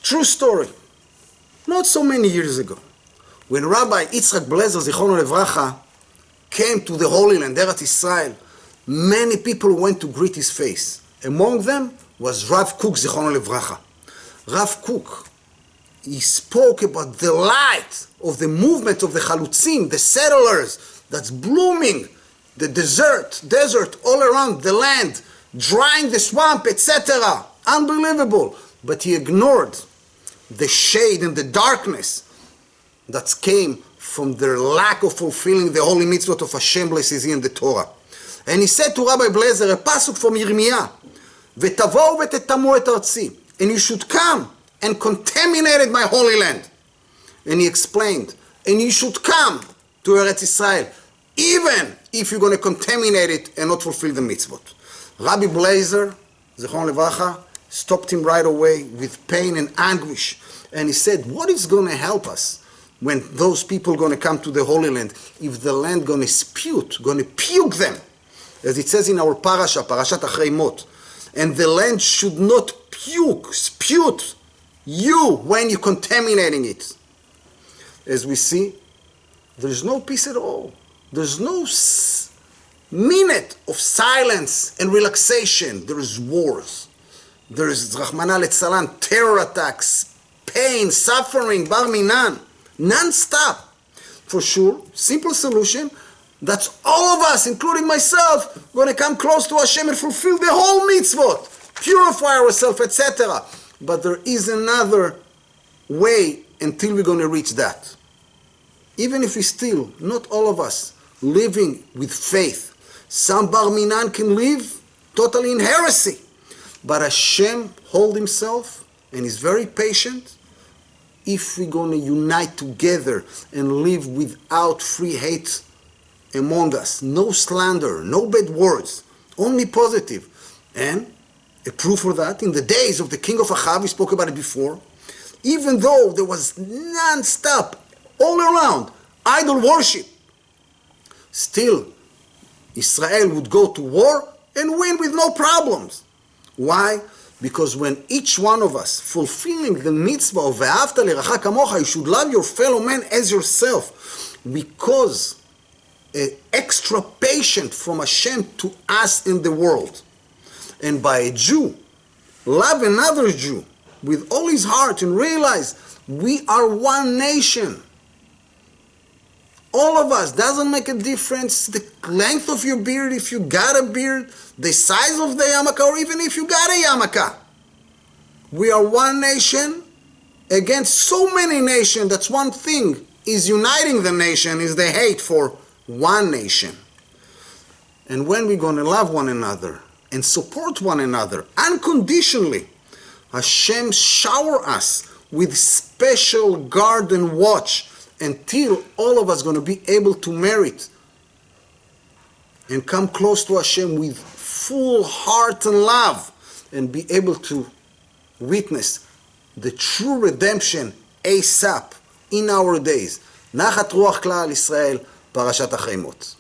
True story. Not so many years ago, when Rabbi Yitzchak Blezer, Zichrono Levracha, came to the Holy Land, Eretz Israel, many people went to greet his face. Among them was Rav Kook, Zichrono Levracha. Rav Kook, he spoke about the light of the movement of the Chalutzim, the settlers, that's blooming, the desert all around the land, drying the swamp, etc. Unbelievable. But he ignored the shade and the darkness that came from their lack of fulfilling the holy mitzvot of Hashem, blessed is He, in the Torah. And he said to Rabbi Blezer, a pasuk from Yirmiyah, "V'tavou v'tetamu et artzi," and you should come and contaminate my holy land. And he explained, and you should come to Eretz Israel, even if you're going to contaminate it and not fulfill the mitzvot. Rabbi Blezer, Zichron Levracha, stopped him right away with pain and anguish. And he said, what is going to help us when those people are going to come to the Holy Land if the land going to spute, going to puke them? As it says in our parashah, Parashat Acharei Mot. And the land should not spute you when you're contaminating it. As we see, there's no peace at all. There's no minute of silence and relaxation. There is wars. There is, Rahmana Letzalan, terror attacks, pain, suffering, bar minan, non-stop. For sure, simple solution, that's all of us, including myself, going to come close to Hashem and fulfill the whole mitzvot, purify ourselves, etc. But there is another way until we're going to reach that. Even if we still, not all of us, living with faith. Some bar minan can live totally in heresy. But Hashem hold himself and is very patient if we're going to unite together and live without free hate among us. No slander, no bad words, only positive. And a proof for that, in the days of the king of Achav, we spoke about it before, even though there was non-stop, all around, idol worship, still Israel would go to war and win with no problems. Why? Because when each one of us fulfilling the mitzvah of Ve'ahavta l'recha kamocha, you should love your fellow man as yourself, because an extra patient from Hashem to us in the world. And by a Jew, love another Jew with all his heart and realize we are one nation. All of us, doesn't make a difference the length of your beard, if you got a beard, the size of the yarmulke, or even if you got a yarmulke. We are one nation against so many nations. That's one thing is uniting the nation, is the hate for one nation. And when we're going to love one another and support one another unconditionally, Hashem shower us with special guard and watch until all of us are going to be able to merit and come close to Hashem with full heart and love and be able to witness the true redemption ASAP in our days. Nachat Ruach Klal Israel, Parashat Acharei Mot.